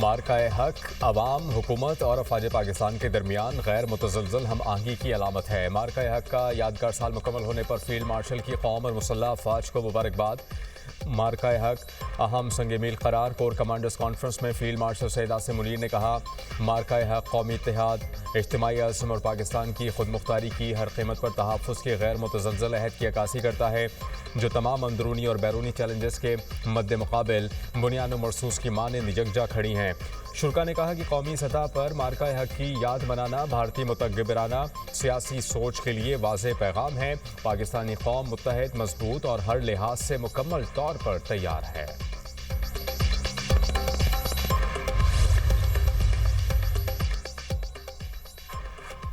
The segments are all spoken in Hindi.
मार्काए हक अवाम, हुकूमत और अफवाज पाकिस्तान के दरमियान गैर मुतज़लज़ल हम आहंगी की अलामत है। मार्काए हक का यादगार साल मुकम्मल होने पर फील्ड मार्शल की कौम और मुसल्लह अफवाज को मुबारकबाद। मार्काए हक अहम संग मील करार। कोर कमांडर्स कॉन्फ्रेंस में फील्ड मार्शल सैयद आसिम मुनीर ने कहा, मार्काए हक कौमी इत्तेहाद, इज्तिमाई अज़्म और पाकिस्तान की खुद मुख्तारी की हर कीमत पर तहफ़्फ़ुज़ के गैर मुतज़लज़ल अहद की अक्कासी करता है, जो तमाम अंदरूनी और बैरूनी चैलेंजेस के मद्दे मुकाबिल बुनियाद मरसूस की मानंद यकजा खड़ी हैं। शुरा ने कहा कि कौमी सतह पर मार्काए हक की याद मनाना भारतीय मुतगब्बिराना सियासी सोच के लिए वाज़ेह पैगाम है। पाकिस्तानी कौम मुत्तहद, मजबूत और हर लिहाज से मुकम्मल तौर पर तैयार है।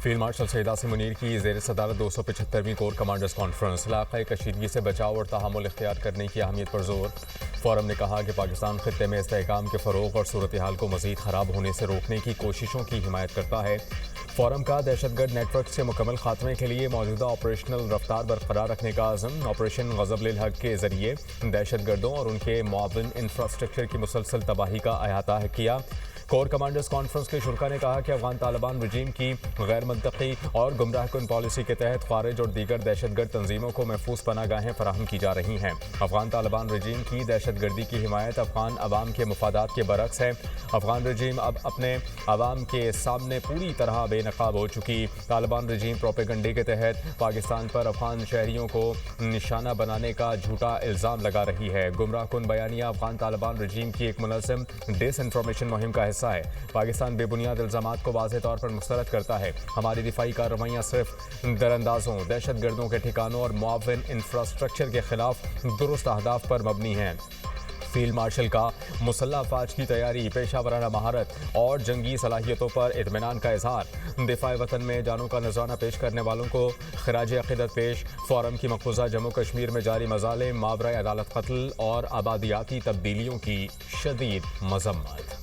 फील्ड मार्शल सैयद आसिम मुनीर की ज़ेर सदारत 275वीं कोर कमांडर्स कॉन्फ्रेंस इलाक़ाई कशीदगी से बचाव और तहामुल इख्तियार करने की अहमियत पर जोर। फोरम ने कहा कि पाकिस्तान खित्ते में इस्तेहकाम के फ़रोग़ और सूरत हाल को मज़ीद ख़राब होने से रोकने की कोशिशों की हिमायत करता है। फोरम का दहशतगर्द नेटवर्क से मुकम्मल खात्मे के लिए मौजूदा ऑपरेशनल रफ्तार बरकरार रखने का आज़म। ऑपरेशन ग़ज़ब-उल हक़ के ज़रिए दहशतगर्दों और उनके मुआविन इंफ्रास्ट्रक्चर की मुसलसल तबाही का अहाता किया। कोर कमांडर्स कॉन्फ्रेंस के शुरा ने कहा कि अफगान तालिबान रजीम की गैर मंतकी और गुमराहकुन पॉलिसी के तहत खारिज और दीगर दहशतगर्द तंजीमों को महफूज पनागाहें फराहम की जा रही हैं। अफगान तालिबान रजीम की दहशतगर्दी की हिमायत अफगान अवाम के मफादात के बरक्स है। अफगान रजीम अब अपने अवाम के सामने पूरी तरह बेनकाब हो चुकी। तालिबान रजीम प्रोपेगंडे के तहत पाकिस्तान पर अफगान शहरियों को निशाना बनाने का झूठा इल्ज़ाम लगा रही है। गुमराहकुन बयानिया अफगान तालिबान रजीम की एक मुनज़्ज़म डिसइंफॉर्मेशन मुहिम का हिस्सा है। पाकिस्तान बेबुनियाद इल्ज़ामात को वाज़ेह तौर पर मुस्तरद करता है। हमारी दिफाई कार्रवाइयाँ सिर्फ दरअंदाजों, दहशतगर्दों के ठिकानों और मुआविन इंफ्रास्ट्रक्चर के खिलाफ दुरुस्त अहदाफ पर मबनी हैं। फील्ड मार्शल का मुसल्लह अफवाज की तैयारी, पेशा वराना महारत और जंगी सलाहियतों पर इत्मीनान का इजहार। दिफाए वतन में जानों का नजराना पेश करने वालों को खराज अक़ीदत पेश। फोरम की मकबूजा जम्मू कश्मीर में जारी मज़ालिम, मावराए अदालत कत्ल और आबादियाती तब्दीलियों की शदीद मज़म्मत।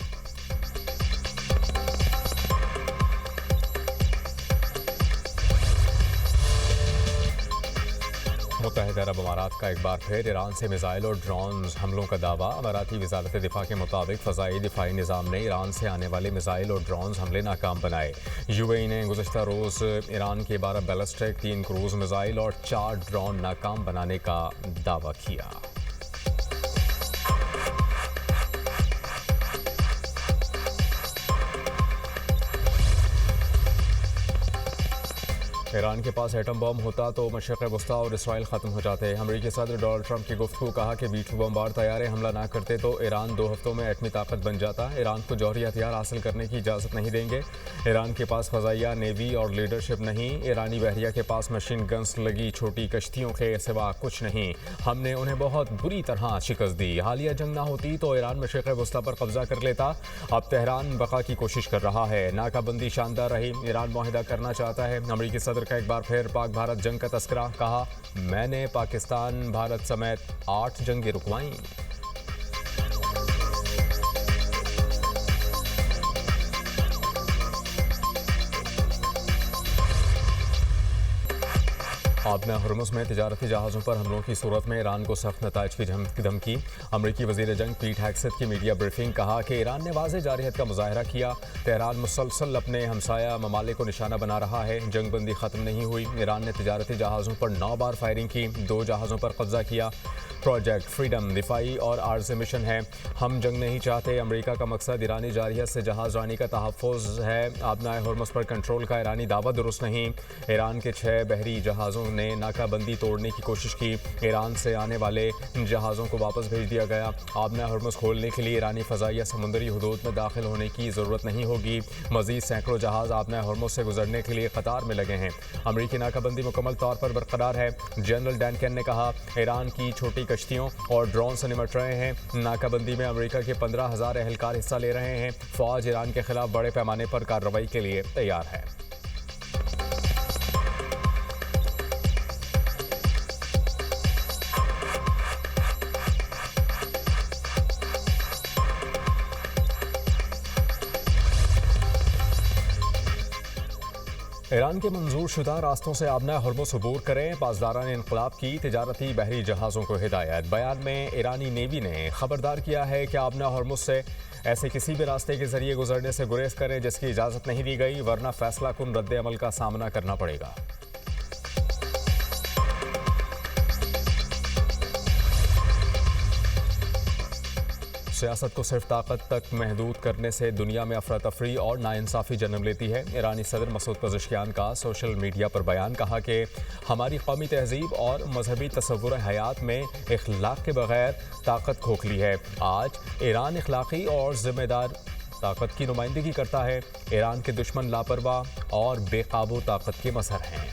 मुत्तहिदा अरब अमारात का एक बार फिर ईरान से मिसाइल और ड्रोन हमलों का दावा। अमाराती वज़ारत दिफा के मुताबिक फ़ज़ाई दिफाई निज़ाम ने ईरान से आने वाले मिसाइल और ड्रोन हमले नाकाम बनाए। UAE ने गुज़श्ता रोज़ ईरान के 12 बैलिस्टिक, 3 क्रूज़ मिसाइल और 4 ड्रोन नाकाम बनाने का दावा किया। ईरान के पास एटम बम होता तो मशरिक़ वस्ता और इसराइल ख़त्म हो जाते। अमरीकी सदर डोनाल्ड ट्रंप की गुफ्तगू। कहा कि B-2 बमबार तैयारे हमला ना करते तो ईरान 2 हफ्तों में एटमी ताकत बन जाता। ईरान को जौहरी हथियार हासिल करने की इजाज़त नहीं देंगे। ईरान के पास फ़ज़ाइया, नेवी और लीडरशिप नहीं। ईरानी बहरिया के पास मशीन गन्स लगी छोटी कश्तियों के सिवा कुछ नहीं। हमने उन्हें बहुत बुरी तरह शिकस्त दी। हालिया जंग ना होती तो ईरान मशरिक़ वस्ता पर कब्जा कर लेता। अब तेहरान बका की कोशिश कर रहा है। नाकाबंदी शानदार रही। ईरान मुआहिदा करना चाहता है। अमरीकी सदर का एक बार फिर पाक भारत जंग का तस्करा। कहा, मैंने पाकिस्तान भारत समेत 8 जंगें रुकवाईं। आबना हुर्मुज़ में तिजारती जहाज़ों पर हमलों की सूरत में ईरान को सख्त नताइज की धमकी। अमरीकी वज़ीर जंग पीट हेग्सेथ की मीडिया ब्रीफिंग। कहा कि ईरान ने वाज़ेह जारहियत का मुज़ाहरा किया। तेहरान मुसलसल अपने हमसाया ममालिक को निशाना बना रहा है। जंग बंदी ख़त्म नहीं हुई। ईरान ने तिजारती जहाज़ों पर 9 बार फायरिंग की, 2 जहाज़ों पर कब्जा किया। प्रोजेक्ट फ्रीडम दिफाई और आर्ज़ी मिशन है। हम जंग नहीं चाहते। अमरीका का मकसद ईरानी जारहियत से जहाज़ रानी का तहफ़्फ़ुज़ है। आबना हुर्मुज़ पर कंट्रोल का ईरानी दावा दुरुस्त नहीं। ईरान के 6 बहरी जहाज़ों ने नाकाबंदी तोड़ने की कोशिश की। ईरान से आने वाले जहाज़ों को वापस भेज दिया गया। आबना हुर्मुज़ खोलने के लिए ईरानी फ़ज़ाइया समुद्री हुदूद में दाखिल होने की ज़रूरत नहीं होगी। मज़ीद सैकड़ों जहाज़ आबना हुर्मुज़ से गुजरने के लिए कतार में लगे हैं। अमरीकी नाकाबंदी मुकम्मल तौर पर बरकरार है। जनरल डैनकन ने कहा, ईरान की छोटी कश्तियों और ड्रोन से निमट रहे हैं। नाकाबंदी में अमरीका के 15,000 एहलकार हिस्सा ले रहे हैं। फ़ौज ईरान के खिलाफ बड़े पैमाने पर कार्रवाई के लिए तैयार है। ईरान के मंजूर शुदा रास्तों से आबना हरमुज़ अबूर करें। पासदारान इनकलाब की तिजारती बहरी जहाज़ों को हिदायत। बयान में ईरानी नेवी ने खबरदार किया है कि आबना हरमुज़ से ऐसे किसी भी रास्ते के जरिए गुजरने से गुरेज करें जिसकी इजाज़त नहीं दी गई, वरना फैसला कुन रद्द अमल का सामना करना पड़ेगा। सियासत को सिर्फ ताकत तक महदूद करने से दुनिया में अफरा तफरी और नाइंसाफ़ी जन्म लेती है। ईरानी सदर मसूद पज़ेश्कियान का सोशल मीडिया पर बयान, कहा कि हमारी कौमी तहजीब और मजहबी तसव्वुर हयात में इखलाक के बगैर ताकत खोखली है। आज ईरान इखलाकी और ज़िम्मेदार ताकत की नुमाइंदगी करता है। ईरान के दुश्मन लापरवाह और बेकाबू ताकत के मज़हर हैं।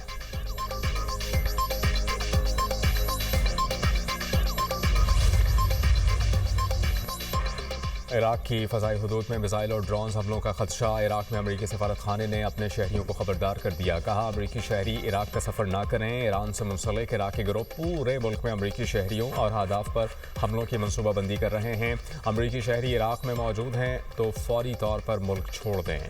इराक की फ़ज़ाई हुदूद में मिसाइल और ड्रोन हमलों का खदशा। इराक में अमरीकी सफारत खाने ने अपने शहरियों को खबरदार कर दिया। कहा, अमरीकी शहरी इराक का सफ़र ना करें। ईरान से मुंसलिक इराकी गिरोह पूरे मुल्क में अमरीकी शहरियों और अहदाफ पर हमलों की मनसूबाबंदी कर रहे हैं। अमरीकी शहरी इराक में मौजूद हैं तो फौरी तौर पर मुल्क छोड़ दें।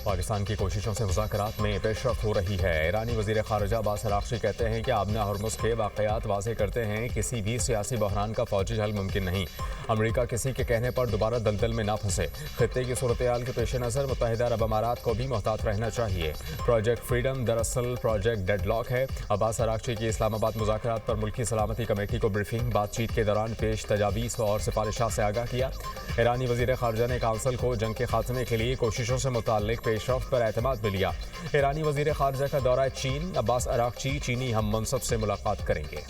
पाकिस्तान की कोशिशों से मुज़ाकरात में पेशरफ्त हो रही है। ईरानी वज़ीर ख़ारिजा अब्बास अराग़ची कहते हैं कि आबना हरमुज़ के वाक़यात वाज़ेह करते हैं किसी भी सियासी बहरान का फ़ौजी हल मुमकिन नहीं। अमरीका किसी के कहने पर दोबारा दलदल में ना फंसे। ख़ित्ते की सूरत हाल के पेश नज़र मुत्तहिदा अरब अमारात को भी मोहतात रहना चाहिए। प्रोजेक्ट फ्रीडम दरअसल प्रोजेक्ट डेडलॉक है। अब्बास अराग़ची की इस्लामाबाद मुज़ाकरात पर मुल्की सलामती कमेटी को ब्रीफिंग। बातचीत के दौरान पेश तजावीज़ और सिफारिशात से आगाह किया। ईरानी वज़ीर ख़ारिजा ने काउंसिल को जंग के खात्मे के लिए कोशिशों से मुताल्लिक़ पेशरफ्त पर एतमाद में लिया। ईरानी वज़ीर ख़ारिजा का दौरा चीन। अब्बास अराग़ची चीनी हम मनसब से मुलाकात करेंगे।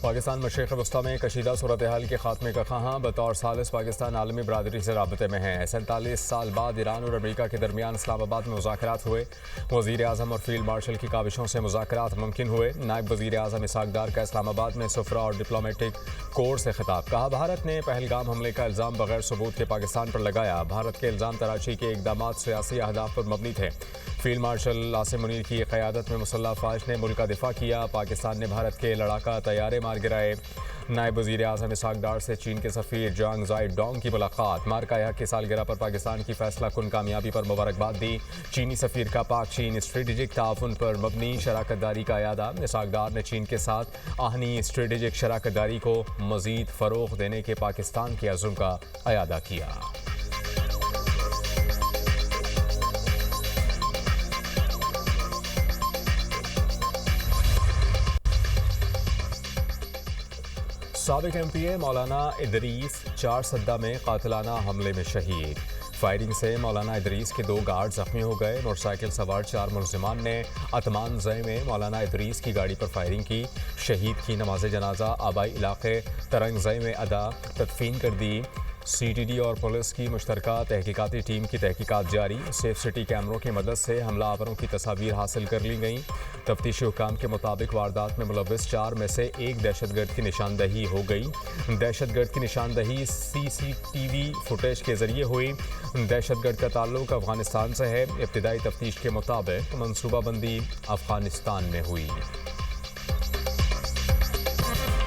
पाकिस्तान मशरिक़ वस्ता में कशीदा सूरत हाल के खात्मे का ख़्वाहां। बतौर सालिस पाकिस्तान आलमी बरादरी से राबते में है। 47 साल बाद ईरान और अमरीका के दरमियान इस्लामाबाद में मुज़ाकरात हुए। वज़ीर आज़म और फील्ड मार्शल की काविशों से मुज़ाकरात मुमकिन हुए। नायब वज़ीर आज़म इसहाक़ डार का इस्लामाबाद में सुफ़रा और डिप्लोमेटिक कोर से खिताब। कहा, भारत ने पहलगाम हमले का इल्ज़ाम बगैर सबूत के पाकिस्तान पर लगाया। भारत के इल्ज़ाम तराशी के इक़दामात सियासी अहदाफ पर मबनी थे। फील्ड मार्शल आसिम मुनीर की क़यादत में मुसल्लह फ़ौज ने मुल्क का दिफा किया। पाकिस्तान ने भारत के लड़ाका तैयारे मार गिराए। नायब वज़ीर आज़म इसहाक़ डार से चीन के सफ़ीर जांग ज़ाई डोंग की मुलाकात। मार्का की सालगिरह पर पाकिस्तान की फैसला कुन कामयाबी पर मुबारकबाद दी। चीनी सफ़ीर का पाक चीन स्ट्रेटेजिक ताउन पर मबनी शराकतदारी का अयादा। इसहाक़ डार ने चीन के साथ आहनी स्ट्रेटेजिक शराकतदारी को मज़ीद फ़रोग़ देने के पाकिस्तान के अज़्म का अयादा किया। साबिक़ MPA मौलाना इदरीस चारसद्दा में कातिलाना हमले में शहीद। फायरिंग से मौलाना इदरीस के 2 गार्ड ज़ख्मी हो गए। मोटरसाइकिल सवार 4 मुलज़िमान ने अतमान ज़य में मौलाना इदरीस की गाड़ी पर फायरिंग की। शहीद की नमाज जनाजा आबाई इलाके तरंग ज़य में अदा तदफीन कर दी। CTD और पुलिस की मुश्तरका तहकीकाती टीम की तहकीकात जारी। सेफ सिटी कैमरों की मदद से हमलावरों की तस्वीर हासिल कर ली गई। तफ्तीशी हुकाम के मुताबिक वारदात में मुलव्विस 4 में से 1 दहशतगर्द की निशानदही हो गई। दहशतगर्द की निशानदही CCTV फुटेज के जरिए हुई। दहशतगर्द का ताल्लुक अफगानिस्तान से है। इब्तिदाई तफ्तीश के मुताबिक मनसूबाबंदी अफगानिस्तान में हुई।